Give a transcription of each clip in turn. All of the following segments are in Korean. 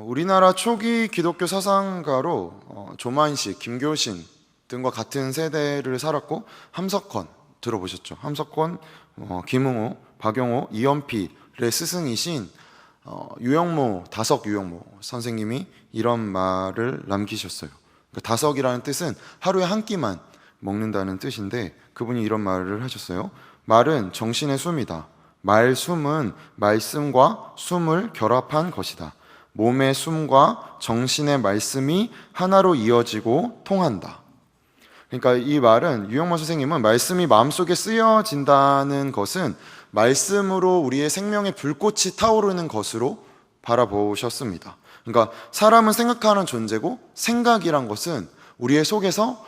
우리나라 초기 기독교 사상가로 조만식, 김교신 등과 같은 세대를 살았고, 함석헌 들어보셨죠? 함석헌, 김응호, 박용호, 이연필의 스승이신 유영모, 다석 유영모 선생님이 이런 말을 남기셨어요. 다석이라는 뜻은 하루에 한 끼만 먹는다는 뜻인데, 그분이 이런 말을 하셨어요. 말은 정신의 숨이다. 말숨은 말씀과 숨을 결합한 것이다. 몸의 숨과 정신의 말씀이 하나로 이어지고 통한다. 그러니까 이 말은, 유영모 선생님은 말씀이 마음속에 쓰여진다는 것은 말씀으로 우리의 생명의 불꽃이 타오르는 것으로 바라보셨습니다. 그러니까 사람은 생각하는 존재고, 생각이란 것은 우리의 속에서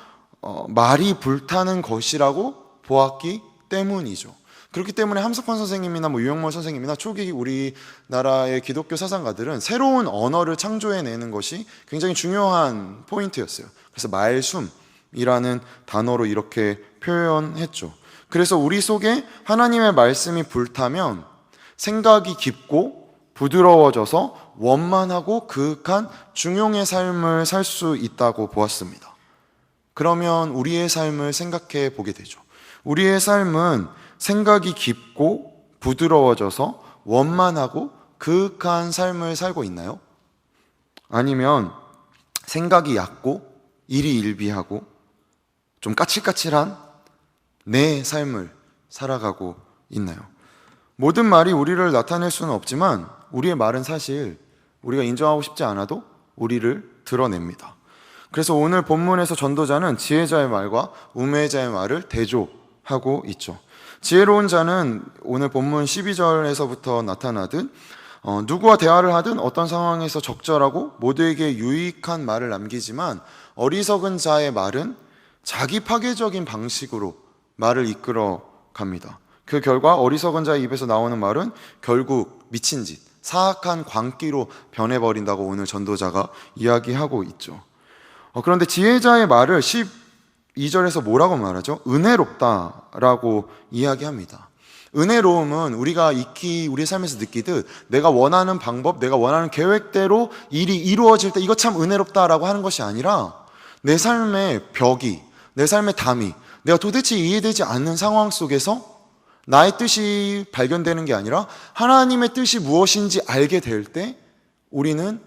말이 불타는 것이라고 보았기 때문이죠. 그렇기 때문에 함석헌 선생님이나 유영모 선생님이나 초기 우리나라의 기독교 사상가들은 새로운 언어를 창조해내는 것이 굉장히 중요한 포인트였어요. 그래서 말숨이라는 단어로 이렇게 표현했죠. 그래서 우리 속에 하나님의 말씀이 불타면 생각이 깊고 부드러워져서 원만하고 그윽한 중용의 삶을 살 수 있다고 보았습니다. 그러면 우리의 삶을 생각해 보게 되죠. 우리의 삶은 생각이 깊고 부드러워져서 원만하고 그윽한 삶을 살고 있나요? 아니면 생각이 얕고 일희일비하고 좀 까칠까칠한 내 삶을 살아가고 있나요? 모든 말이 우리를 나타낼 수는 없지만 우리의 말은 사실 우리가 인정하고 싶지 않아도 우리를 드러냅니다. 그래서 오늘 본문에서 전도자는 지혜자의 말과 우매자의 말을 대조하고 있죠. 지혜로운 자는 오늘 본문 12절에서부터 나타나듯 누구와 대화를 하든 어떤 상황에서 적절하고 모두에게 유익한 말을 남기지만, 어리석은 자의 말은 자기 파괴적인 방식으로 말을 이끌어 갑니다. 그 결과 어리석은 자의 입에서 나오는 말은 결국 미친 짓, 사악한 광기로 변해버린다고 오늘 전도자가 이야기하고 있죠. 그런데 지혜자의 말을 12절에서 뭐라고 말하죠? 은혜롭다라고 이야기합니다. 은혜로움은 우리가 익히 우리 삶에서 느끼듯 내가 원하는 방법, 내가 원하는 계획대로 일이 이루어질 때 이거 참 은혜롭다라고 하는 것이 아니라, 내 삶의 벽이, 내 삶의 담이 내가 도대체 이해되지 않는 상황 속에서 나의 뜻이 발견되는 게 아니라 하나님의 뜻이 무엇인지 알게 될 때 우리는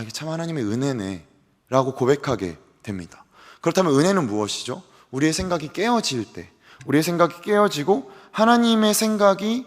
이게 참 하나님의 은혜네 라고 고백하게 됩니다. 그렇다면 은혜는 무엇이죠? 우리의 생각이 깨어질 때, 우리의 생각이 깨어지고 하나님의 생각이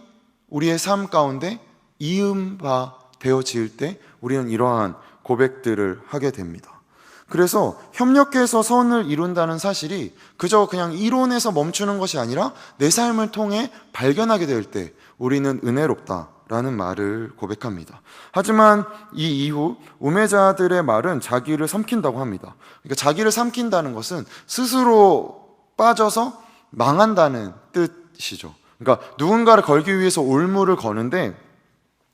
우리의 삶 가운데 이음바 되어질 때 우리는 이러한 고백들을 하게 됩니다. 그래서 협력해서 선을 이룬다는 사실이 그저 그냥 이론에서 멈추는 것이 아니라 내 삶을 통해 발견하게 될 때 우리는 은혜롭다라는 말을 고백합니다. 하지만 이 이후 우매자들의 말은 자기를 삼킨다고 합니다. 그러니까 자기를 삼킨다는 것은 스스로 빠져서 망한다는 뜻이죠. 그러니까 누군가를 걸기 위해서 올무를 거는데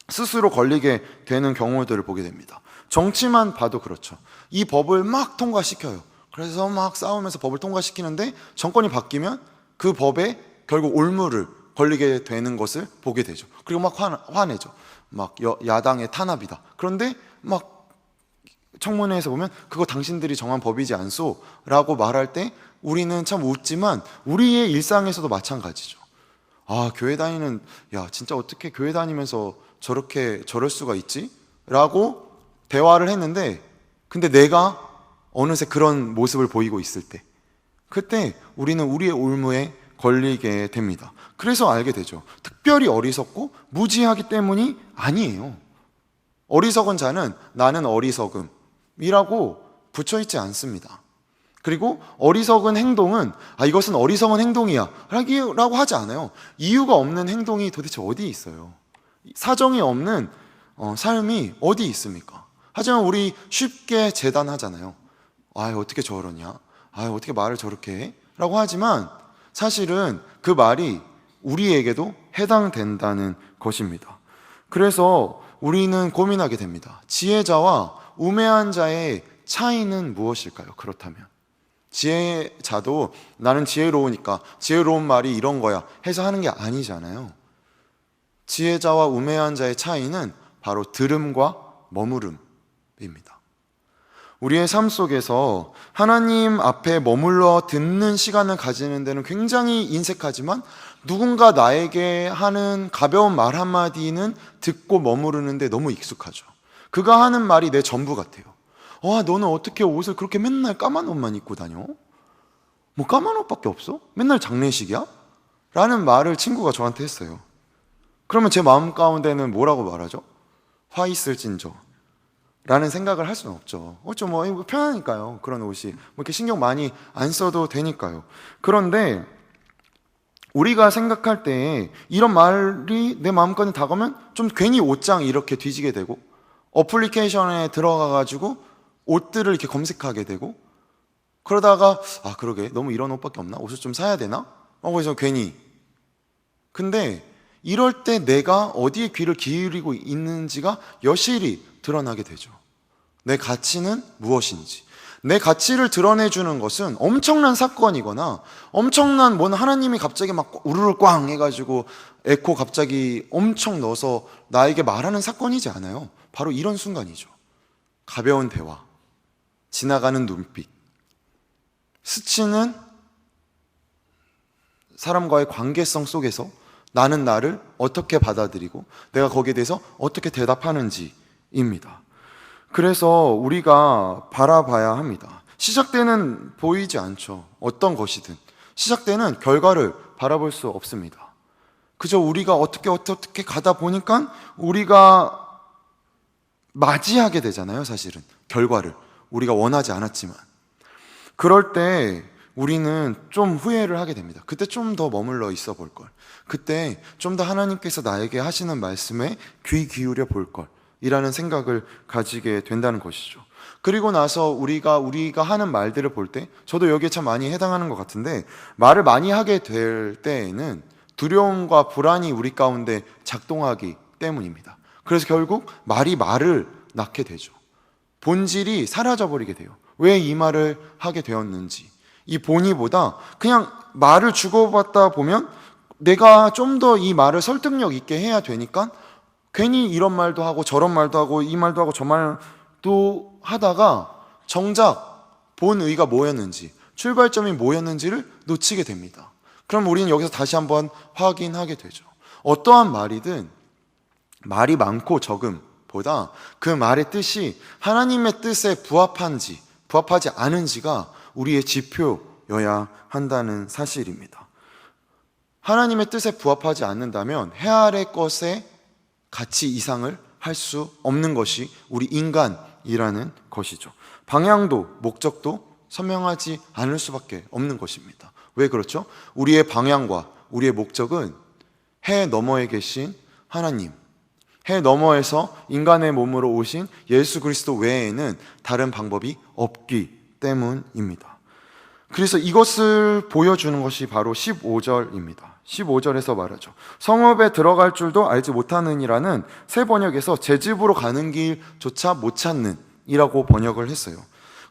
스스로 걸리게 되는 경우들을 보게 됩니다. 정치만 봐도 그렇죠. 이 법을 막 통과시켜요. 그래서 막 싸우면서 법을 통과시키는데 정권이 바뀌면 그 법에 결국 올무를 걸리게 되는 것을 보게 되죠. 그리고 막 화내죠. 막 야당의 탄압이다. 그런데 막 청문회에서 보면 그거 당신들이 정한 법이지 않소? 라고 말할 때 우리는 참 웃지만 우리의 일상에서도 마찬가지죠. 교회 다니는, 진짜 어떻게 교회 다니면서 저럴 수가 있지? 라고 대화를 했는데, 근데 내가 어느새 그런 모습을 보이고 있을 때, 그때 우리는 우리의 올무에 걸리게 됩니다. 그래서 알게 되죠. 특별히 어리석고 무지하기 때문이 아니에요. 어리석은 자는 나는 어리석음이라고 붙여있지 않습니다. 그리고 어리석은 행동은 이것은 어리석은 행동이야 라고 하지 않아요. 이유가 없는 행동이 도대체 어디 있어요? 사정이 없는 삶이 어디 있습니까? 하지만 우리 쉽게 재단하잖아요. 어떻게 저러냐? 어떻게 말을 저렇게 해? 라고 하지만 사실은 그 말이 우리에게도 해당된다는 것입니다. 그래서 우리는 고민하게 됩니다. 지혜자와 우매한 자의 차이는 무엇일까요? 그렇다면 지혜자도 나는 지혜로우니까 지혜로운 말이 이런 거야 해서 하는 게 아니잖아요. 지혜자와 우매한 자의 차이는 바로 들음과 머무름 우리의 삶 속에서 하나님 앞에 머물러 듣는 시간을 가지는 데는 굉장히 인색하지만 누군가 나에게 하는 가벼운 말 한마디는 듣고 머무르는데 너무 익숙하죠. 그가 하는 말이 내 전부 같아요. 너는 어떻게 옷을 그렇게 맨날 까만 옷만 입고 다녀? 뭐 까만 옷밖에 없어? 맨날 장례식이야? 라는 말을 친구가 저한테 했어요. 그러면 제 마음 가운데는 뭐라고 말하죠? 화 있을진저 라는 생각을 할 수는 없죠. 뭐 편하니까요. 그런 옷이 뭐 이렇게 신경 많이 안 써도 되니까요. 그런데 우리가 생각할 때 이런 말이 내 마음까지 다가오면 좀 괜히 옷장 이렇게 뒤지게 되고 어플리케이션에 들어가가지고 옷들을 이렇게 검색하게 되고 그러다가 그러게 너무 이런 옷밖에 없나? 옷을 좀 사야 되나? 그래서 괜히. 근데 이럴 때 내가 어디에 귀를 기울이고 있는지가 여실히 드러나게 되죠. 내 가치는 무엇인지. 내 가치를 드러내주는 것은 엄청난 사건이거나 엄청난 하나님이 갑자기 막 우르르 꽝 해가지고 에코 갑자기 엄청 넣어서 나에게 말하는 사건이지 않아요. 바로 이런 순간이죠. 가벼운 대화, 지나가는 눈빛, 스치는 사람과의 관계성 속에서 나는 나를 어떻게 받아들이고 내가 거기에 대해서 어떻게 대답하는지입니다. 그래서 우리가 바라봐야 합니다. 시작 때는 보이지 않죠. 어떤 것이든 시작 때는 결과를 바라볼 수 없습니다. 그저 우리가 어떻게 가다 보니까 우리가 맞이하게 되잖아요. 사실은 결과를 우리가 원하지 않았지만 그럴 때 우리는 좀 후회를 하게 됩니다. 그때 좀 더 머물러 있어 볼 걸. 그때 좀 더 하나님께서 나에게 하시는 말씀에 귀 기울여 볼 걸. 이라는 생각을 가지게 된다는 것이죠. 그리고 나서 우리가 하는 말들을 볼 때 저도 여기에 참 많이 해당하는 것 같은데 말을 많이 하게 될 때에는 두려움과 불안이 우리 가운데 작동하기 때문입니다. 그래서 결국 말을 낳게 되죠. 본질이 사라져버리게 돼요. 왜 이 말을 하게 되었는지 이 본의보다 그냥 말을 주고받다 보면 내가 좀 더 이 말을 설득력 있게 해야 되니까 괜히 이런 말도 하고 저런 말도 하고 이 말도 하고 저 말도 하다가 정작 본의가 뭐였는지 출발점이 뭐였는지를 놓치게 됩니다. 그럼 우리는 여기서 다시 한번 확인하게 되죠. 어떠한 말이든 말이 많고 적음보다 그 말의 뜻이 하나님의 뜻에 부합한지 부합하지 않은지가 우리의 지표여야 한다는 사실입니다. 하나님의 뜻에 부합하지 않는다면 해 아래 것의 가치 이상을 할 수 없는 것이 우리 인간이라는 것이죠. 방향도 목적도 선명하지 않을 수밖에 없는 것입니다. 왜 그렇죠? 우리의 방향과 우리의 목적은 해 너머에 계신 하나님, 해 너머에서 인간의 몸으로 오신 예수 그리스도 외에는 다른 방법이 없기 때문입니다. 그래서 이것을 보여주는 것이 바로 15절입니다. 15절에서 말하죠. 성읍에 들어갈 줄도 알지 못하느니라는 새 번역에서 제 집으로 가는 길조차 못 찾는 이라고 번역을 했어요.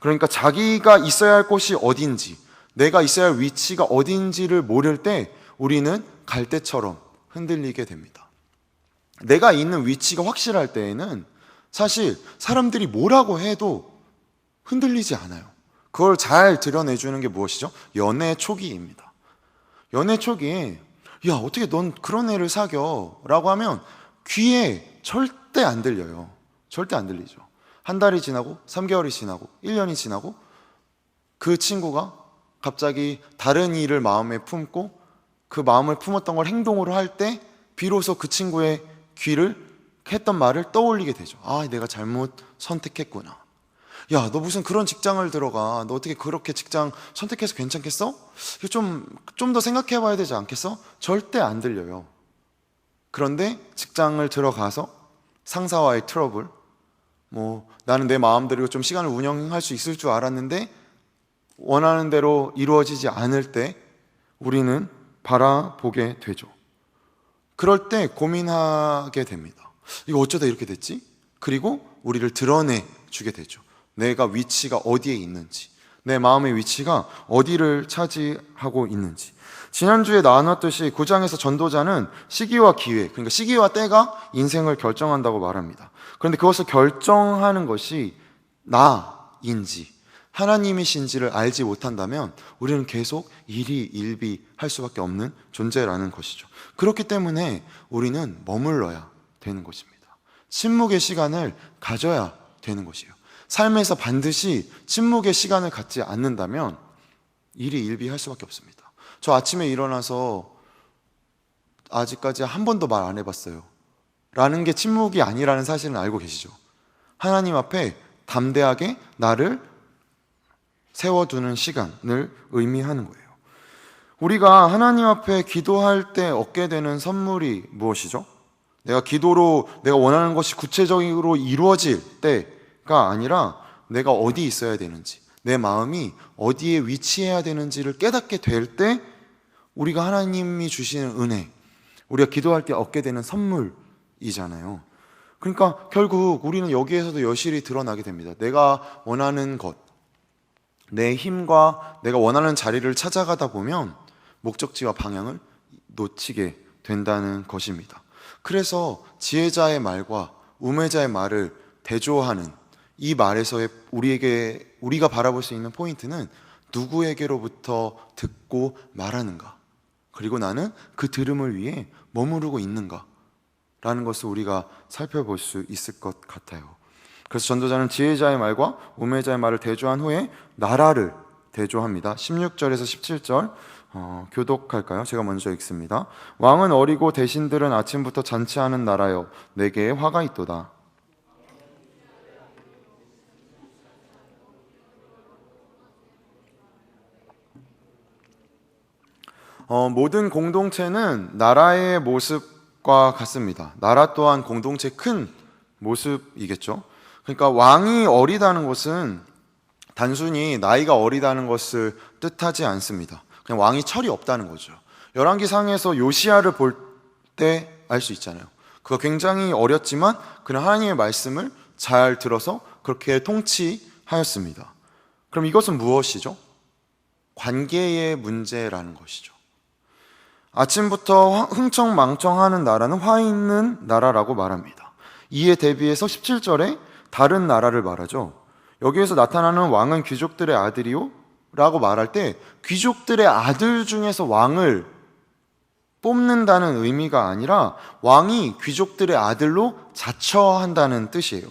그러니까 자기가 있어야 할 곳이 어딘지, 내가 있어야 할 위치가 어딘지를 모를 때 우리는 갈대처럼 흔들리게 됩니다. 내가 있는 위치가 확실할 때에는 사실 사람들이 뭐라고 해도 흔들리지 않아요. 그걸 잘 드러내주는 게 무엇이죠? 연애 초기입니다. 연애 초기에 야 어떻게 넌 그런 애를 사겨? 라고 하면 귀에 절대 안 들려요. 절대 안 들리죠. 한 달이 지나고 3개월이 지나고 1년이 지나고 그 친구가 갑자기 다른 일을 마음에 품고 그 마음을 품었던 걸 행동으로 할 때 비로소 그 친구의 귀를 했던 말을 떠올리게 되죠. 내가 잘못 선택했구나. 야, 너 무슨 그런 직장을 들어가? 너 어떻게 그렇게 직장 선택해서 괜찮겠어? 좀 더 생각해 봐야 되지 않겠어? 절대 안 들려요. 그런데 직장을 들어가서 상사와의 트러블, 나는 내 마음대로 좀 시간을 운영할 수 있을 줄 알았는데 원하는 대로 이루어지지 않을 때 우리는 바라보게 되죠. 그럴 때 고민하게 됩니다. 이거 어쩌다 이렇게 됐지? 그리고 우리를 드러내 주게 되죠. 내가 위치가 어디에 있는지, 내 마음의 위치가 어디를 차지하고 있는지. 지난주에 나눴듯이 9장에서 전도자는 시기와 기회, 그러니까 시기와 때가 인생을 결정한다고 말합니다. 그런데 그것을 결정하는 것이 나인지 하나님이신지를 알지 못한다면 우리는 계속 일희일비할 수밖에 없는 존재라는 것이죠. 그렇기 때문에 우리는 머물러야 되는 것입니다. 침묵의 시간을 가져야 되는 것이에요. 삶에서 반드시 침묵의 시간을 갖지 않는다면 일희일비할 수밖에 없습니다. 저 아침에 일어나서 아직까지 한 번도 말 안 해봤어요 라는 게 침묵이 아니라는 사실은 알고 계시죠? 하나님 앞에 담대하게 나를 세워두는 시간을 의미하는 거예요. 우리가 하나님 앞에 기도할 때 얻게 되는 선물이 무엇이죠? 내가 기도로 내가 원하는 것이 구체적으로 이루어질 때가 아니라 내가 어디 있어야 되는지, 내 마음이 어디에 위치해야 되는지를 깨닫게 될 때 우리가 하나님이 주시는 은혜, 우리가 기도할 때 얻게 되는 선물이잖아요. 그러니까 결국 우리는 여기에서도 여실히 드러나게 됩니다. 내가 원하는 것, 내 힘과 내가 원하는 자리를 찾아가다 보면 목적지와 방향을 놓치게 된다는 것입니다. 그래서 지혜자의 말과 우매자의 말을 대조하는 이 말에서의 우리가 바라볼 수 있는 포인트는 누구에게로부터 듣고 말하는가, 그리고 나는 그 들음을 위해 머무르고 있는가 라는 것을 우리가 살펴볼 수 있을 것 같아요. 그래서 전도자는 지혜자의 말과 우매자의 말을 대조한 후에 나라를 대조합니다. 16절에서 17절 교독할까요? 제가 먼저 읽습니다. 왕은 어리고 대신들은 아침부터 잔치하는 나라여, 내게 화가 있도다. 모든 공동체는 나라의 모습과 같습니다. 나라 또한 공동체의 큰 모습이겠죠. 그러니까 왕이 어리다는 것은 단순히 나이가 어리다는 것을 뜻하지 않습니다. 그냥 왕이 철이 없다는 거죠. 열왕기상에서 요시야를 볼 때 알 수 있잖아요. 그가 굉장히 어렸지만 그는 하나님의 말씀을 잘 들어서 그렇게 통치하였습니다. 그럼 이것은 무엇이죠? 관계의 문제라는 것이죠. 아침부터 흥청망청하는 나라는 화 있는 나라라고 말합니다. 이에 대비해서 17절에 다른 나라를 말하죠. 여기에서 나타나는 왕은 귀족들의 아들이요? 라고 말할 때 귀족들의 아들 중에서 왕을 뽑는다는 의미가 아니라 왕이 귀족들의 아들로 자처한다는 뜻이에요.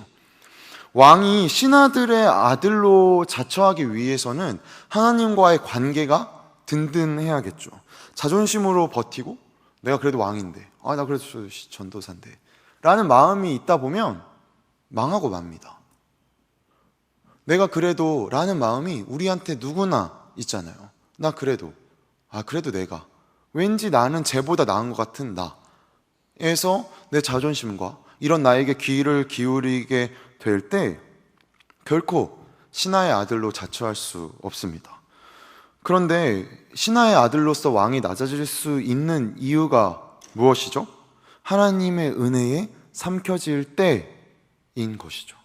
왕이 신하들의 아들로 자처하기 위해서는 하나님과의 관계가 든든해야겠죠. 자존심으로 버티고 내가 그래도 왕인데, 나 그래도 전도사인데 라는 마음이 있다 보면 망하고 맙니다. 내가 그래도 라는 마음이 우리한테 누구나 있잖아요. 나 그래도, 그래도 내가 왠지 나는 쟤보다 나은 것 같은 나에서 내 자존심과 이런 나에게 귀를 기울이게 될 때 결코 신하의 아들로 자처할 수 없습니다. 그런데 신하의 아들로서 왕이 낮아질 수 있는 이유가 무엇이죠? 하나님의 은혜에 삼켜질 때인 것이죠.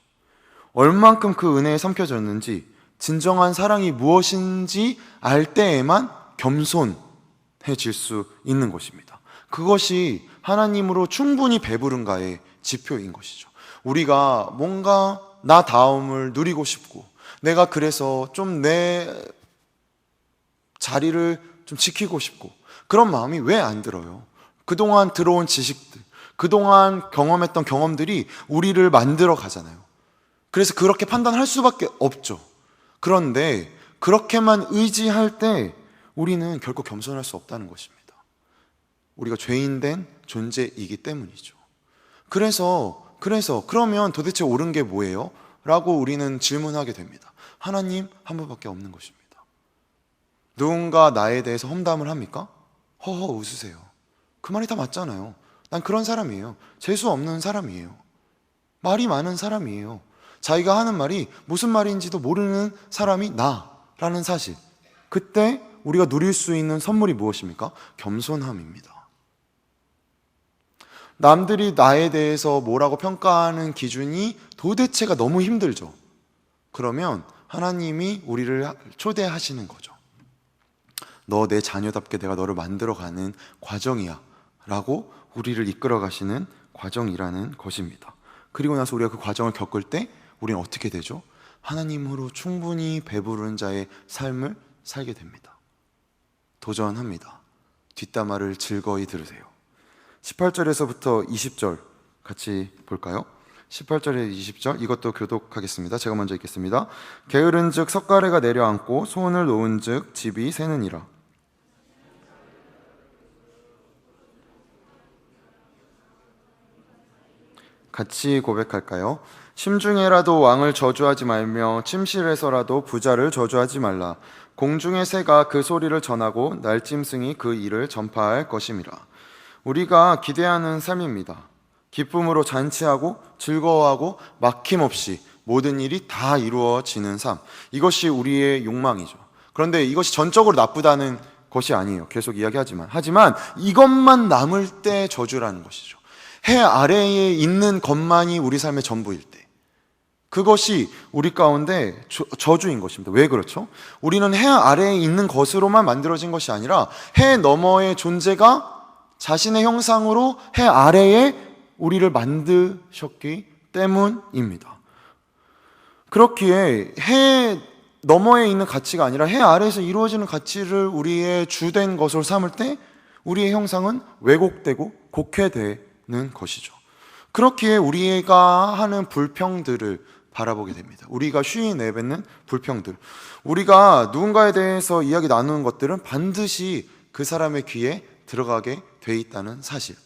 얼만큼 그 은혜에 삼켜졌는지, 진정한 사랑이 무엇인지 알 때에만 겸손해질 수 있는 것입니다. 그것이 하나님으로 충분히 배부른가의 지표인 것이죠. 우리가 뭔가 나다움을 누리고 싶고 내가 그래서 좀 내 자리를 좀 지키고 싶고 그런 마음이 왜 안 들어요? 그동안 들어온 지식들, 그동안 경험했던 경험들이 우리를 만들어 가잖아요. 그래서 그렇게 판단할 수밖에 없죠. 그런데 그렇게만 의지할 때 우리는 결코 겸손할 수 없다는 것입니다. 우리가 죄인된 존재이기 때문이죠. 그래서 그러면 도대체 옳은 게 뭐예요? 라고 우리는 질문하게 됩니다. 하나님 한 분밖에 없는 것입니다. 누군가 나에 대해서 험담을 합니까? 허허 웃으세요. 그 말이 다 맞잖아요. 난 그런 사람이에요. 재수 없는 사람이에요. 말이 많은 사람이에요. 자기가 하는 말이 무슨 말인지도 모르는 사람이 나라는 사실. 그때 우리가 누릴 수 있는 선물이 무엇입니까? 겸손함입니다. 남들이 나에 대해서 뭐라고 평가하는 기준이 도대체가 너무 힘들죠. 그러면 하나님이 우리를 초대하시는 거죠. 너 내 자녀답게 내가 너를 만들어가는 과정이야 라고 우리를 이끌어가시는 과정이라는 것입니다. 그리고 나서 우리가 그 과정을 겪을 때 우리는 어떻게 되죠? 하나님으로 충분히 배부른 자의 삶을 살게 됩니다. 도전합니다. 뒷담화를 즐거이 들으세요. 18절에서부터 20절 같이 볼까요? 18절에 20절 이것도 교독하겠습니다. 제가 먼저 읽겠습니다. 게으른즉 석가래가 내려앉고 소원을 놓은즉 집이 새느니라. 같이 고백할까요? 심중에라도 왕을 저주하지 말며 침실에서라도 부자를 저주하지 말라. 공중의 새가 그 소리를 전하고 날짐승이 그 일을 전파할 것임이라. 우리가 기대하는 삶입니다. 기쁨으로 잔치하고 즐거워하고 막힘없이 모든 일이 다 이루어지는 삶, 이것이 우리의 욕망이죠. 그런데 이것이 전적으로 나쁘다는 것이 아니에요. 계속 이야기하지만 이것만 남을 때 저주라는 것이죠. 해 아래에 있는 것만이 우리 삶의 전부일 때, 그것이 우리 가운데 저주인 것입니다. 왜 그렇죠? 우리는 해 아래에 있는 것으로만 만들어진 것이 아니라 해 너머의 존재가 자신의 형상으로 해 아래에 우리를 만드셨기 때문입니다. 그렇기에 해 너머에 있는 가치가 아니라 해 아래에서 이루어지는 가치를 우리의 주된 것으로 삼을 때 우리의 형상은 왜곡되고 곡해되는 것이죠. 그렇기에 우리가 하는 불평들을 바라보게 됩니다. 우리가 쉬이 내뱉는 불평들, 우리가 누군가에 대해서 이야기 나누는 것들은 반드시 그 사람의 귀에 들어가게 돼 있다는 사실.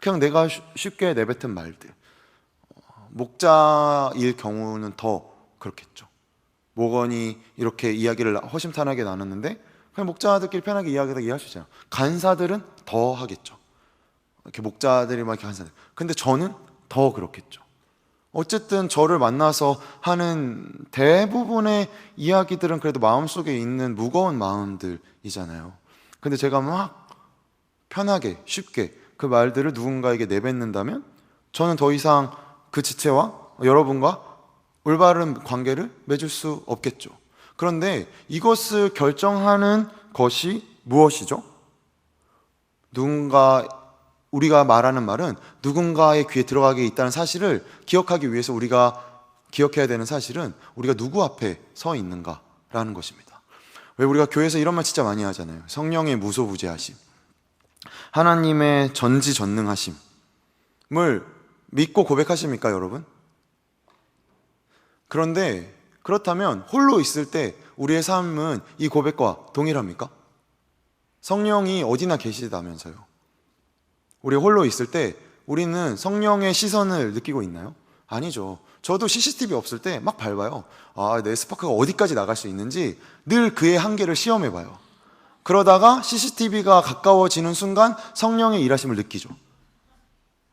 그냥 내가 쉽게 내뱉은 말들, 목자일 경우는 더 그렇겠죠. 목원이 이렇게 이야기를 허심탄회하게 나눴는데 그냥 목자들끼리 편하게 이야기할 수 있잖아요. 간사들은 더 하겠죠. 이렇게 목자들이 막 이렇게 간사들. 근데 저는 더 그렇겠죠. 어쨌든 저를 만나서 하는 대부분의 이야기들은 그래도 마음속에 있는 무거운 마음들이잖아요. 근데 제가 막 편하게 쉽게 그 말들을 누군가에게 내뱉는다면 저는 더 이상 그 지체와 여러분과 올바른 관계를 맺을 수 없겠죠. 그런데 이것을 결정하는 것이 무엇이죠? 우리가 말하는 말은 누군가의 귀에 들어가게 있다는 사실을 기억하기 위해서 우리가 기억해야 되는 사실은 우리가 누구 앞에 서 있는가라는 것입니다. 왜 우리가 교회에서 이런 말 진짜 많이 하잖아요. 성령의 무소부재하심, 하나님의 전지전능하심을 믿고 고백하십니까, 여러분? 그런데 그렇다면 홀로 있을 때 우리의 삶은 이 고백과 동일합니까? 성령이 어디나 계시다면서요. 우리 홀로 있을 때 우리는 성령의 시선을 느끼고 있나요? 아니죠. 저도 CCTV 없을 때 막 밟아요. 내 스파크가 어디까지 나갈 수 있는지 늘 그의 한계를 시험해봐요. 그러다가 CCTV가 가까워지는 순간 성령의 일하심을 느끼죠.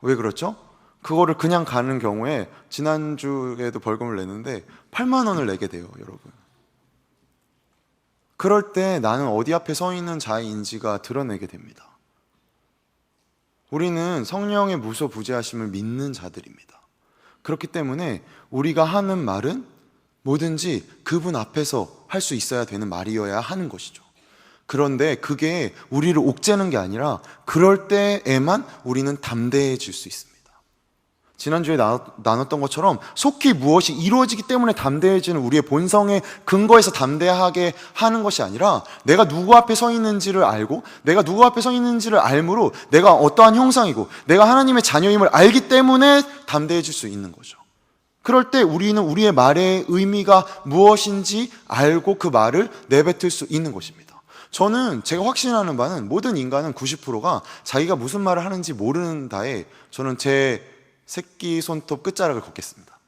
왜 그렇죠? 그거를 그냥 가는 경우에 지난주에도 벌금을 냈는데 8만 원을 내게 돼요, 여러분. 그럴 때 나는 어디 앞에 서 있는 자인지가 드러내게 됩니다. 우리는 성령의 무소부재하심을 믿는 자들입니다. 그렇기 때문에 우리가 하는 말은 뭐든지 그분 앞에서 할 수 있어야 되는 말이어야 하는 것이죠. 그런데 그게 우리를 옥죄는 게 아니라 그럴 때에만 우리는 담대해질 수 있습니다. 지난주에 나눴던 것처럼 속히 무엇이 이루어지기 때문에 담대해지는 우리의 본성의 근거에서 담대하게 하는 것이 아니라 내가 누구 앞에 서 있는지를 알고 내가 누구 앞에 서 있는지를 알므로 내가 어떠한 형상이고 내가 하나님의 자녀임을 알기 때문에 담대해질 수 있는 거죠. 그럴 때 우리는 우리의 말의 의미가 무엇인지 알고 그 말을 내뱉을 수 있는 것입니다. 제가 확신하는 바는 모든 인간은 90%가 자기가 무슨 말을 하는지 모르는다에 저는 제 새끼 손톱 끝자락을 걷겠습니다.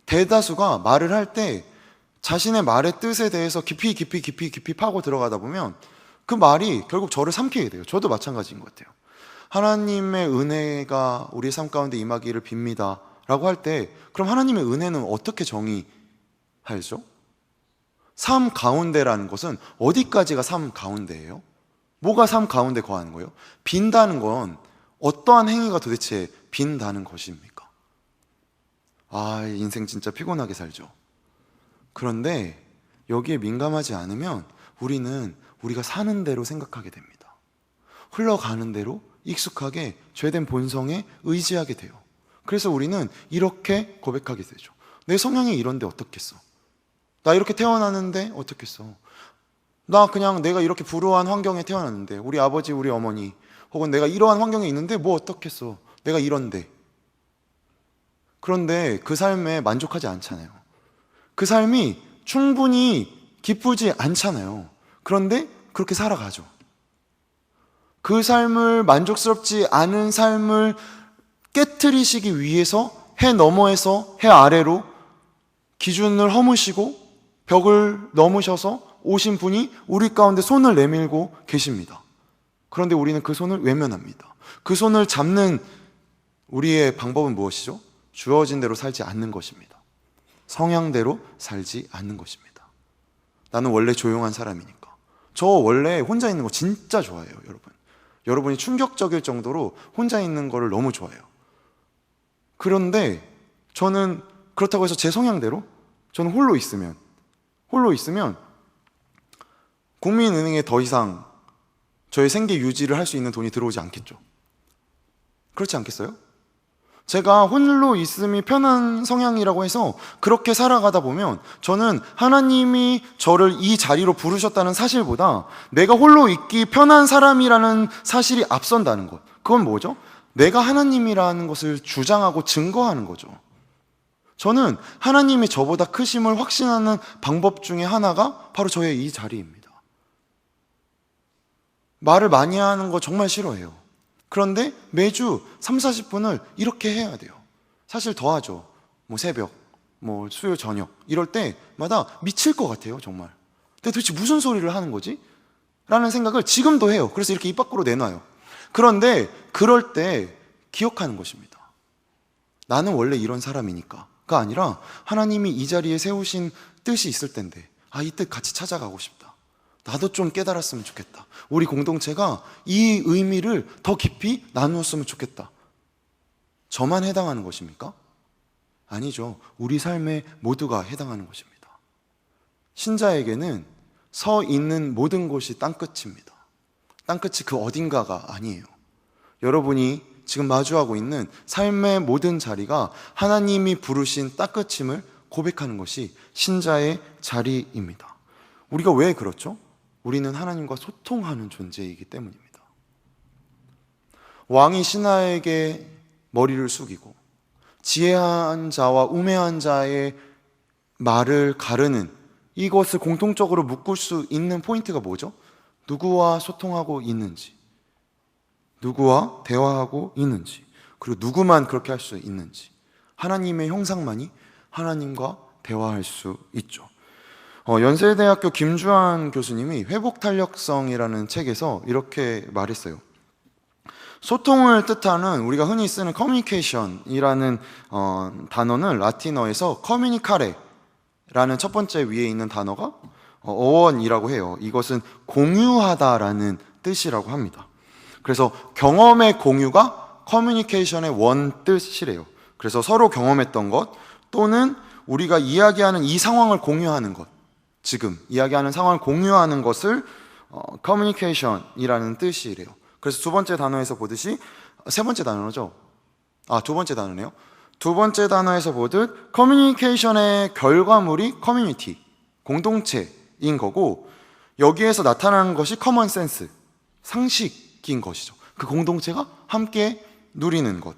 대다수가 말을 할 때 자신의 말의 뜻에 대해서 깊이 파고 들어가다 보면 그 말이 결국 저를 삼키게 돼요. 저도 마찬가지인 것 같아요. 하나님의 은혜가 우리 삶 가운데 임하기를 빕니다 라고 할 때 그럼 하나님의 은혜는 어떻게 정의하죠? 삶 가운데라는 것은 어디까지가 삶 가운데예요? 뭐가 삶 가운데 거하는 거예요? 빈다는 건 어떠한 행위가 도대체 빈다는 것입니까? 인생 진짜 피곤하게 살죠. 그런데 여기에 민감하지 않으면 우리는 우리가 사는 대로 생각하게 됩니다. 흘러가는 대로 익숙하게 죄된 본성에 의지하게 돼요. 그래서 우리는 이렇게 고백하게 되죠. 내 성향이 이런데 어떻겠어? 나 이렇게 태어났는데 어떻겠어? 나 그냥 내가 이렇게 불우한 환경에 태어났는데, 우리 아버지 우리 어머니 혹은 내가 이러한 환경에 있는데 뭐 어떻겠어? 내가 이런데. 그런데 그 삶에 만족하지 않잖아요. 그 삶이 충분히 기쁘지 않잖아요. 그런데 그렇게 살아가죠. 그 삶을, 만족스럽지 않은 삶을 깨트리시기 위해서 해 너머에서 해 아래로 기준을 허무시고 벽을 넘으셔서 오신 분이 우리 가운데 손을 내밀고 계십니다. 그런데 우리는 그 손을 외면합니다. 그 손을 잡는 우리의 방법은 무엇이죠? 주어진 대로 살지 않는 것입니다. 성향대로 살지 않는 것입니다. 나는 원래 조용한 사람이니까. 저 원래 혼자 있는 거 진짜 좋아해요, 여러분. 여러분이 충격적일 정도로 혼자 있는 거를 너무 좋아해요. 그런데 저는 그렇다고 해서 제 성향대로 저는 홀로 있으면 국민은행에 더 이상 저의 생계 유지를 할 수 있는 돈이 들어오지 않겠죠. 그렇지 않겠어요? 제가 홀로 있음이 편한 성향이라고 해서 그렇게 살아가다 보면 저는 하나님이 저를 이 자리로 부르셨다는 사실보다 내가 홀로 있기 편한 사람이라는 사실이 앞선다는 것. 그건 뭐죠? 내가 하나님이라는 것을 주장하고 증거하는 거죠. 저는 하나님이 저보다 크심을 확신하는 방법 중에 하나가 바로 저의 이 자리입니다. 말을 많이 하는 거 정말 싫어해요. 그런데 매주 3, 40분을 이렇게 해야 돼요. 사실 더 하죠. 새벽, 수요 저녁 이럴 때마다 미칠 것 같아요, 정말. 근데 도대체 무슨 소리를 하는 거지? 라는 생각을 지금도 해요. 그래서 이렇게 입 밖으로 내놔요. 그런데 그럴 때 기억하는 것입니다. 나는 원래 이런 사람이니까가 아니라 하나님이 이 자리에 세우신 뜻이 있을 텐데, 이 뜻 같이 찾아가고 싶다. 나도 좀 깨달았으면 좋겠다. 우리 공동체가 이 의미를 더 깊이 나누었으면 좋겠다. 저만 해당하는 것입니까? 아니죠. 우리 삶에 모두가 해당하는 것입니다. 신자에게는 서 있는 모든 곳이 땅끝입니다. 땅끝이 그 어딘가가 아니에요. 여러분이 지금 마주하고 있는 삶의 모든 자리가 하나님이 부르신 땅끝임을 고백하는 것이 신자의 자리입니다. 우리가 왜 그렇죠? 우리는 하나님과 소통하는 존재이기 때문입니다. 왕이 신하에게 머리를 숙이고 지혜한 자와 우매한 자의 말을 가르는 이것을 공통적으로 묶을 수 있는 포인트가 뭐죠? 누구와 소통하고 있는지, 누구와 대화하고 있는지, 그리고 누구만 그렇게 할 수 있는지. 하나님의 형상만이 하나님과 대화할 수 있죠. 연세대학교 김주한 교수님이 회복탄력성이라는 책에서 이렇게 말했어요. 소통을 뜻하는 우리가 흔히 쓰는 커뮤니케이션이라는 단어는 라틴어에서 커뮤니카레라는 첫 번째 위에 있는 단어가 어원이라고 해요. 이것은 공유하다라는 뜻이라고 합니다. 그래서 경험의 공유가 커뮤니케이션의 원 뜻이래요. 그래서 서로 경험했던 것 또는 우리가 이야기하는 이 상황을 공유하는 것, 지금 이야기하는 상황을 공유하는 것을 커뮤니케이션이라는 뜻이래요. 그래서 두 번째 단어에서 보듯이 세 번째 단어죠. 두 번째 단어네요. 두 번째 단어에서 보듯 커뮤니케이션의 결과물이 커뮤니티, 공동체인 거고, 여기에서 나타나는 것이 커먼 센스, 상식인 것이죠. 그 공동체가 함께 누리는 것.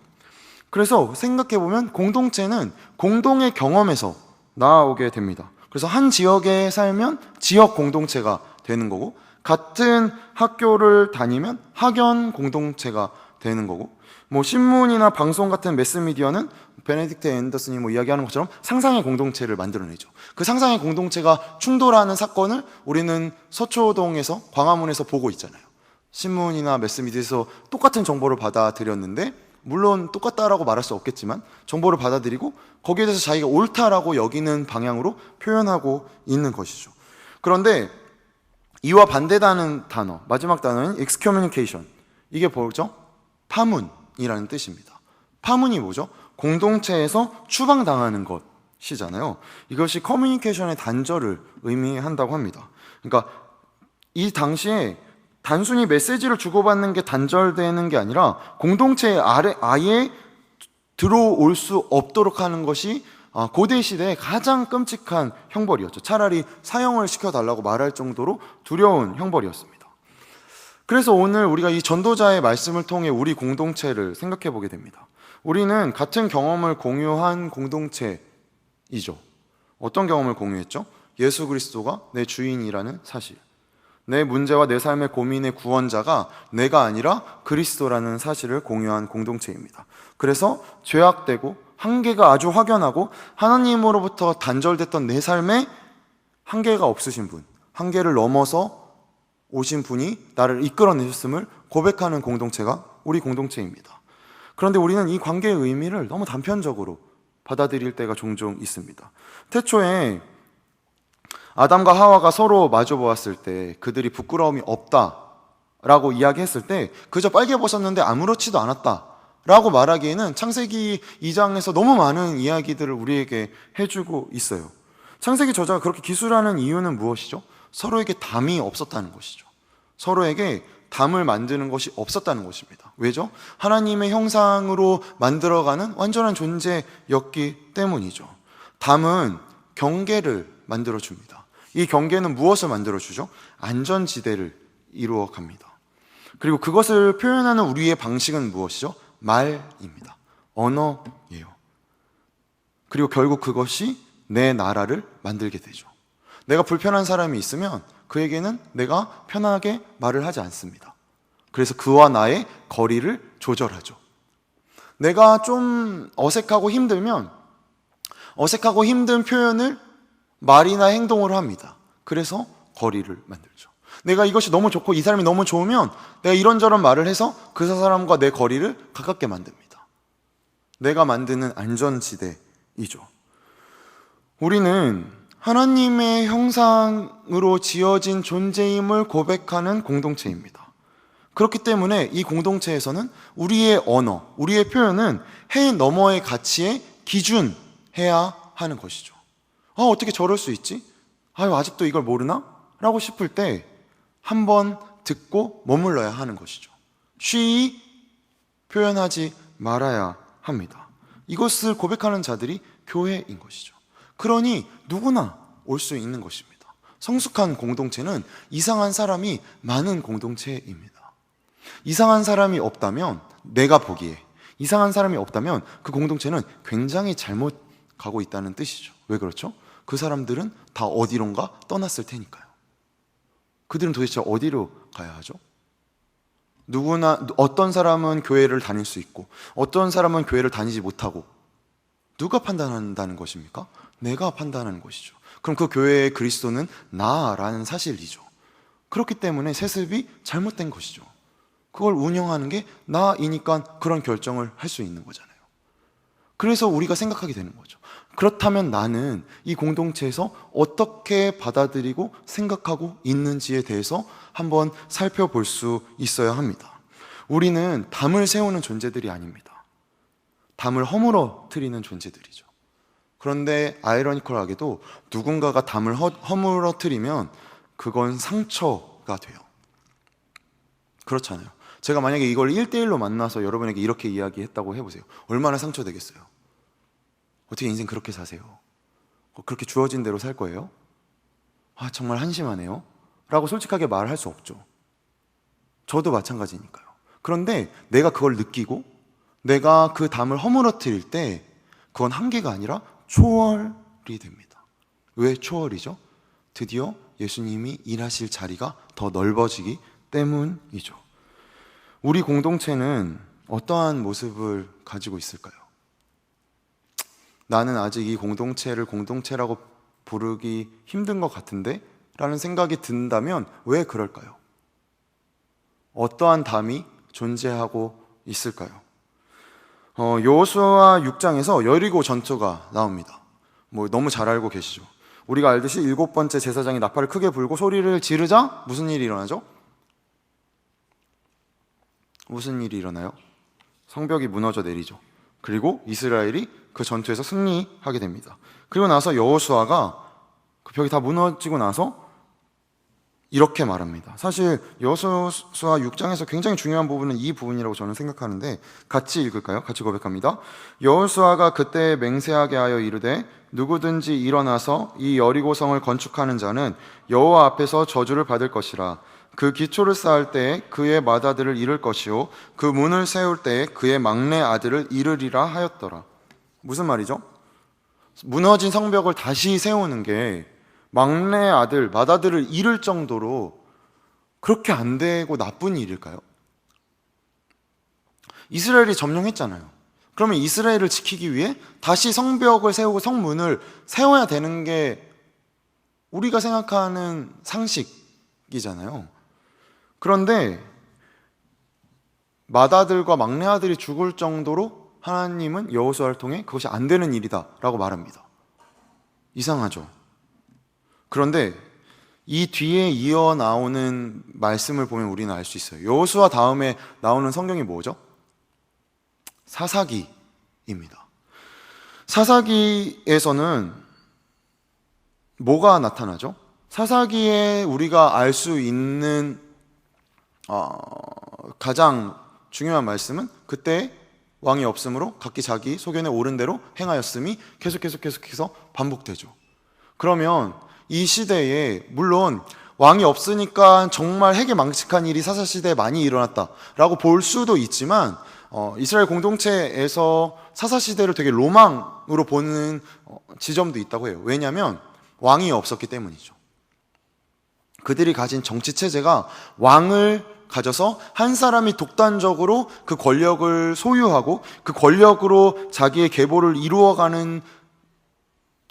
그래서 생각해보면 공동체는 공동의 경험에서 나오게 됩니다. 그래서 한 지역에 살면 지역 공동체가 되는 거고, 같은 학교를 다니면 학연 공동체가 되는 거고, 신문이나 방송 같은 매스미디어는 베네딕트 앤더슨이 이야기하는 것처럼 상상의 공동체를 만들어내죠. 그 상상의 공동체가 충돌하는 사건을 우리는 서초동에서, 광화문에서 보고 있잖아요. 신문이나 매스미디어에서 똑같은 정보를 받아들였는데, 물론 똑같다라고 말할 수 없겠지만 정보를 받아들이고 거기에 대해서 자기가 옳다라고 여기는 방향으로 표현하고 있는 것이죠. 그런데 이와 반대되는 단어, 마지막 단어는 excommunication. 이게 뭐죠? 파문이라는 뜻입니다. 파문이 뭐죠? 공동체에서 추방당하는 것이잖아요. 이것이 커뮤니케이션의 단절을 의미한다고 합니다. 그러니까 이 당시에 단순히 메시지를 주고받는 게 단절되는 게 아니라 공동체에 아예 들어올 수 없도록 하는 것이 고대 시대의 가장 끔찍한 형벌이었죠. 차라리 사형을 시켜달라고 말할 정도로 두려운 형벌이었습니다. 그래서 오늘 우리가 이 전도자의 말씀을 통해 우리 공동체를 생각해 보게 됩니다. 우리는 같은 경험을 공유한 공동체이죠. 어떤 경험을 공유했죠? 예수 그리스도가 내 주인이라는 사실. 내 문제와 내 삶의 고민의 구원자가 내가 아니라 그리스도라는 사실을 공유한 공동체입니다. 그래서 죄악되고 한계가 아주 확연하고 하나님으로부터 단절됐던 내 삶에 한계가 없으신 분, 한계를 넘어서 오신 분이 나를 이끌어내셨음을 고백하는 공동체가 우리 공동체입니다. 그런데 우리는 이 관계의 의미를 너무 단편적으로 받아들일 때가 종종 있습니다. 태초에 아담과 하와가 서로 마주 보았을 때 그들이 부끄러움이 없다라고 이야기했을 때 그저 빨개 벗었는데 아무렇지도 않았다라고 말하기에는 창세기 2장에서 너무 많은 이야기들을 우리에게 해주고 있어요. 창세기 저자가 그렇게 기술하는 이유는 무엇이죠? 서로에게 담이 없었다는 것이죠. 서로에게 담을 만드는 것이 없었다는 것입니다. 왜죠? 하나님의 형상으로 만들어가는 완전한 존재였기 때문이죠. 담은 경계를 만들어줍니다. 이 경계는 무엇을 만들어주죠? 안전지대를 이루어 갑니다. 그리고 그것을 표현하는 우리의 방식은 무엇이죠? 말입니다. 언어예요. 그리고 결국 그것이 내 나라를 만들게 되죠. 내가 불편한 사람이 있으면 그에게는 내가 편하게 말을 하지 않습니다. 그래서 그와 나의 거리를 조절하죠. 내가 좀 어색하고 힘들면 어색하고 힘든 표현을 말이나 행동으로 합니다. 그래서 거리를 만들죠. 내가 이것이 너무 좋고 이 사람이 너무 좋으면 내가 이런저런 말을 해서 그 사람과 내 거리를 가깝게 만듭니다. 내가 만드는 안전지대이죠. 우리는 하나님의 형상으로 지어진 존재임을 고백하는 공동체입니다. 그렇기 때문에 이 공동체에서는 우리의 언어, 우리의 표현은 해 너머의 가치에 기준해야 하는 것이죠. 어떻게 저럴 수 있지? 아직도 이걸 모르나? 라고 싶을 때 한번 듣고 머물러야 하는 것이죠. 쉬이 표현하지 말아야 합니다. 이것을 고백하는 자들이 교회인 것이죠. 그러니 누구나 올 수 있는 것입니다. 성숙한 공동체는 이상한 사람이 많은 공동체입니다. 이상한 사람이 없다면 내가 보기에 이상한 사람이 없다면 그 공동체는 굉장히 잘못 가고 있다는 뜻이죠. 왜 그렇죠? 그 사람들은 다 어디론가 떠났을 테니까요. 그들은 도대체 어디로 가야 하죠? 누구나 어떤 사람은 교회를 다닐 수 있고 어떤 사람은 교회를 다니지 못하고 누가 판단한다는 것입니까? 내가 판단하는 것이죠. 그럼 그 교회의 그리스도는 나라는 사실이죠. 그렇기 때문에 세습이 잘못된 것이죠. 그걸 운영하는 게 나이니까 그런 결정을 할 수 있는 거잖아요. 그래서 우리가 생각하게 되는 거죠. 그렇다면 나는 이 공동체에서 어떻게 받아들이고 생각하고 있는지에 대해서 한번 살펴볼 수 있어야 합니다. 우리는 담을 세우는 존재들이 아닙니다. 담을 허물어뜨리는 존재들이죠. 그런데 아이러니컬하게도 누군가가 담을 허물어뜨리면 그건 상처가 돼요. 그렇잖아요. 제가 만약에 이걸 1대1로 만나서 여러분에게 이렇게 이야기했다고 해보세요. 얼마나 상처되겠어요? 어떻게 인생 그렇게 사세요? 그렇게 주어진 대로 살 거예요? 정말 한심하네요 라고 솔직하게 말할 수 없죠. 저도 마찬가지니까요. 그런데 내가 그걸 느끼고 내가 그 담을 허물어뜨릴 때 그건 한계가 아니라 초월이 됩니다. 왜 초월이죠? 드디어 예수님이 일하실 자리가 더 넓어지기 때문이죠. 우리 공동체는 어떠한 모습을 가지고 있을까요? 나는 아직 이 공동체를 공동체라고 부르기 힘든 것 같은데? 라는 생각이 든다면 왜 그럴까요? 어떠한 담이 존재하고 있을까요? 여호수아 6장에서 여리고 전투가 나옵니다. 너무 잘 알고 계시죠? 우리가 알듯이 7번째 제사장이 나팔을 크게 불고 소리를 지르자 무슨 일이 일어나죠? 무슨 일이 일어나요? 성벽이 무너져 내리죠. 그리고 이스라엘이 그 전투에서 승리하게 됩니다. 그리고 나서 여호수아가 그 벽이 다 무너지고 나서 이렇게 말합니다. 사실 여호수아 6장에서 굉장히 중요한 부분은 이 부분이라고 저는 생각하는데 같이 읽을까요? 같이 고백합니다. 여호수아가 그때 맹세하게 하여 이르되 누구든지 일어나서 이 여리고성을 건축하는 자는 여호와 앞에서 저주를 받을 것이라. 그 기초를 쌓을 때에 그의 맏아들을 잃을 것이요 그 문을 세울 때에 그의 막내 아들을 잃으리라 하였더라. 무슨 말이죠? 무너진 성벽을 다시 세우는 게 막내 아들, 맏아들을 잃을 정도로 그렇게 안 되고 나쁜 일일까요? 이스라엘이 점령했잖아요. 그러면 이스라엘을 지키기 위해 다시 성벽을 세우고 성문을 세워야 되는 게 우리가 생각하는 상식이잖아요. 그런데 맏아들과 막내 아들이 죽을 정도로 하나님은 여호수아를 통해 그것이 안 되는 일이다 라고 말합니다. 이상하죠? 그런데 이 뒤에 이어 나오는 말씀을 보면 우리는 알 수 있어요. 여호수아 다음에 나오는 성경이 뭐죠? 사사기입니다. 사사기에서는 뭐가 나타나죠? 사사기에 우리가 알 수 있는 가장 중요한 말씀은 그때 왕이 없으므로 각기 자기 소견에 옳은 대로 행하였음이 계속해서 반복되죠. 그러면 이 시대에 물론 왕이 없으니까 정말 해괴망측한 일이 사사시대에 많이 일어났다라고 볼 수도 있지만 이스라엘 공동체에서 사사시대를 되게 로망으로 보는 지점도 있다고 해요. 왜냐하면 왕이 없었기 때문이죠. 그들이 가진 정치체제가 왕을 가져서 한 사람이 독단적으로 그 권력을 소유하고 그 권력으로 자기의 계보를 이루어가는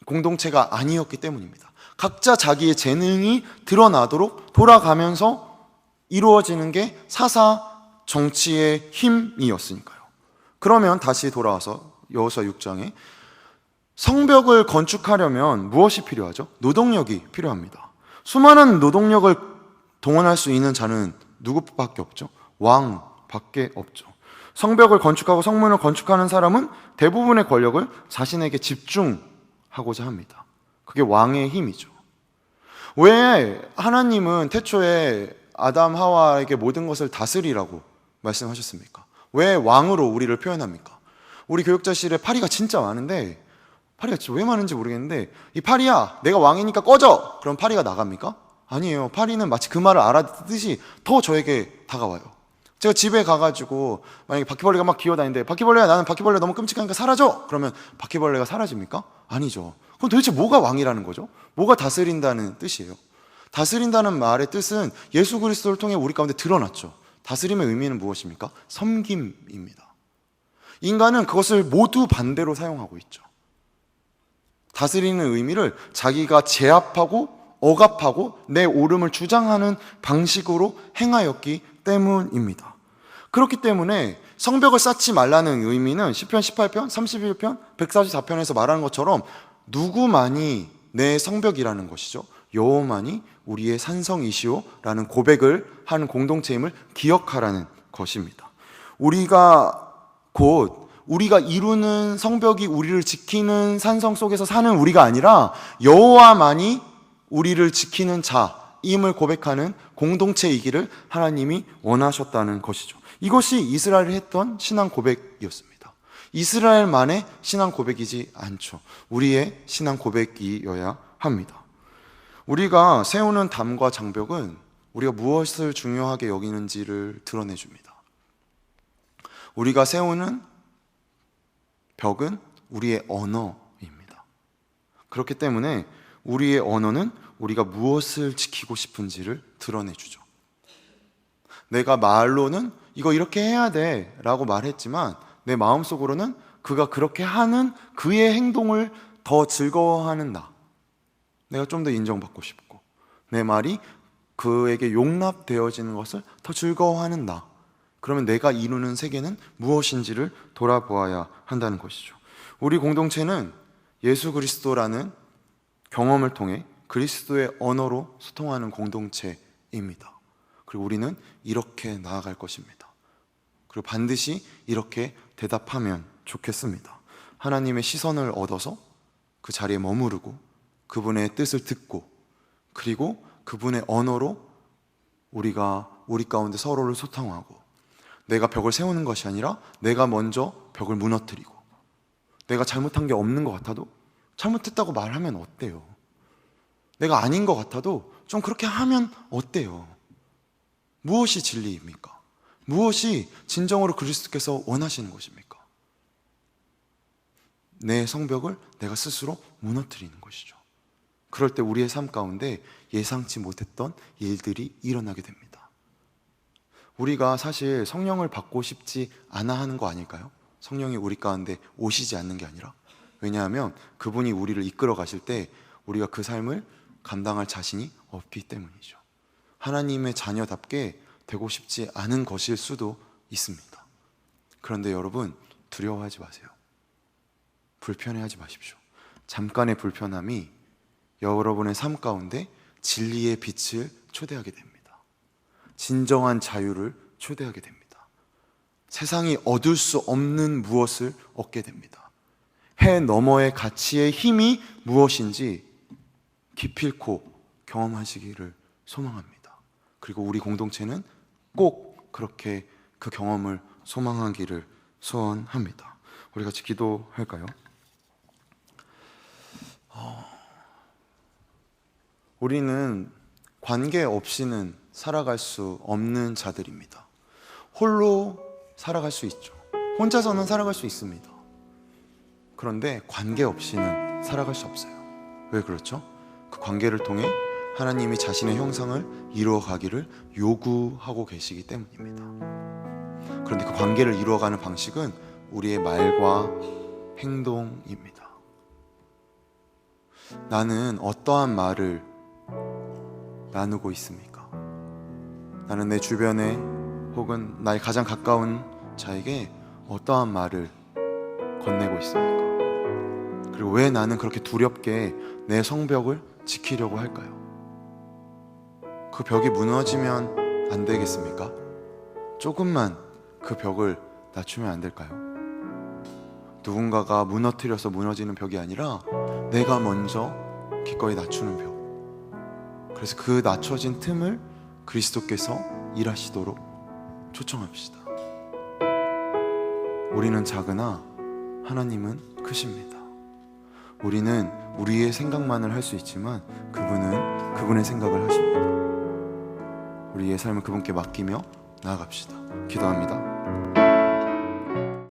공동체가 아니었기 때문입니다. 각자 자기의 재능이 드러나도록 돌아가면서 이루어지는 게 사사 정치의 힘이었으니까요. 그러면 다시 돌아와서 여호수아 6장에 성벽을 건축하려면 무엇이 필요하죠? 노동력이 필요합니다. 수많은 노동력을 동원할 수 있는 자는 누구밖에 없죠? 왕밖에 없죠. 성벽을 건축하고 성문을 건축하는 사람은 대부분의 권력을 자신에게 집중하고자 합니다. 그게 왕의 힘이죠. 왜 하나님은 태초에 아담 하와에게 모든 것을 다스리라고 말씀하셨습니까? 왜 왕으로 우리를 표현합니까? 우리 교육자실에 파리가 진짜 많은데 파리가 진짜 왜 많은지 모르겠는데 이 파리야 내가 왕이니까 꺼져! 그럼 파리가 나갑니까? 아니에요. 파리는 마치 그 말을 알아듣듯이 더 저에게 다가와요. 제가 집에 가가지고 만약에 바퀴벌레가 막 기어다니는데 바퀴벌레야 나는 바퀴벌레 너무 끔찍하니까 사라져! 그러면 바퀴벌레가 사라집니까? 아니죠. 그럼 도대체 뭐가 왕이라는 거죠? 뭐가 다스린다는 뜻이에요? 다스린다는 말의 뜻은 예수 그리스도를 통해 우리 가운데 드러났죠. 다스림의 의미는 무엇입니까? 섬김입니다. 인간은 그것을 모두 반대로 사용하고 있죠. 다스리는 의미를 자기가 제압하고 억압하고 내 옳음을 주장하는 방식으로 행하였기 때문입니다. 그렇기 때문에 성벽을 쌓지 말라는 의미는 시편 18편, 31편, 144편에서 말하는 것처럼 누구만이 내 성벽이라는 것이죠. 여호만이 우리의 산성이시오 라는 고백을 하는 공동체임을 기억하라는 것입니다. 우리가 이루는 성벽이 우리를 지키는 산성 속에서 사는 우리가 아니라 여호와만이 우리를 지키는 자임을 고백하는 공동체이기를 하나님이 원하셨다는 것이죠. 이것이 이스라엘이 했던 신앙 고백이었습니다. 이스라엘만의 신앙 고백이지 않죠. 우리의 신앙 고백이어야 합니다. 우리가 세우는 담과 장벽은 우리가 무엇을 중요하게 여기는지를 드러내줍니다. 우리가 세우는 벽은 우리의 언어입니다. 그렇기 때문에 우리의 언어는 우리가 무엇을 지키고 싶은지를 드러내주죠. 내가 말로는 이거 이렇게 해야 돼 라고 말했지만 내 마음속으로는 그가 그렇게 하는 그의 행동을 더 즐거워하는 나, 내가 좀 더 인정받고 싶고 내 말이 그에게 용납되어지는 것을 더 즐거워하는 나, 그러면 내가 이루는 세계는 무엇인지를 돌아보아야 한다는 것이죠. 우리 공동체는 예수 그리스도라는 경험을 통해 그리스도의 언어로 소통하는 공동체입니다. 그리고 우리는 이렇게 나아갈 것입니다. 그리고 반드시 이렇게 대답하면 좋겠습니다. 하나님의 시선을 얻어서 그 자리에 머무르고 그분의 뜻을 듣고 그리고 그분의 언어로 우리가 우리 가운데 서로를 소통하고 내가 벽을 세우는 것이 아니라 내가 먼저 벽을 무너뜨리고 내가 잘못한 게 없는 것 같아도 잘못했다고 말하면 어때요? 내가 아닌 것 같아도 좀 그렇게 하면 어때요? 무엇이 진리입니까? 무엇이 진정으로 그리스도께서 원하시는 것입니까? 내 성벽을 내가 스스로 무너뜨리는 것이죠. 그럴 때 우리의 삶 가운데 예상치 못했던 일들이 일어나게 됩니다. 우리가 사실 성령을 받고 싶지 않아 하는 거 아닐까요? 성령이 우리 가운데 오시지 않는 게 아니라. 왜냐하면 그분이 우리를 이끌어 가실 때 우리가 그 삶을 감당할 자신이 없기 때문이죠. 하나님의 자녀답게 되고 싶지 않은 것일 수도 있습니다. 그런데 여러분, 두려워하지 마세요. 불편해하지 마십시오. 잠깐의 불편함이 여러분의 삶 가운데 진리의 빛을 초대하게 됩니다. 진정한 자유를 초대하게 됩니다. 세상이 얻을 수 없는 무엇을 얻게 됩니다. 해 너머의 가치의 힘이 무엇인지 기필코 경험하시기를 소망합니다. 그리고 우리 공동체는 꼭 그렇게 그 경험을 소망하기를 소원합니다. 우리 같이 기도할까요? 우리는 관계 없이는 살아갈 수 없는 자들입니다. 홀로 살아갈 수 있죠. 혼자서는 살아갈 수 있습니다. 그런데 관계 없이는 살아갈 수 없어요. 왜 그렇죠? 그 관계를 통해 하나님이 자신의 형상을 이루어가기를 요구하고 계시기 때문입니다. 그런데 그 관계를 이루어가는 방식은 우리의 말과 행동입니다. 나는 어떠한 말을 나누고 있습니까? 나는 내 주변에 혹은 나의 가장 가까운 자에게 어떠한 말을 건네고 있습니까? 그리고 왜 나는 그렇게 두렵게 내 성벽을 지키려고 할까요? 그 벽이 무너지면 안 되겠습니까? 조금만 그 벽을 낮추면 안 될까요? 누군가가 무너뜨려서 무너지는 벽이 아니라 내가 먼저 기꺼이 낮추는 벽. 그래서 그 낮춰진 틈을 그리스도께서 일하시도록 초청합시다. 우리는 작으나 하나님은 크십니다. 우리는 우리의 생각만을 할 수 있지만 그분은 그분의 생각을 하십니다. 우리의 삶을 그분께 맡기며 나아갑시다. 기도합니다.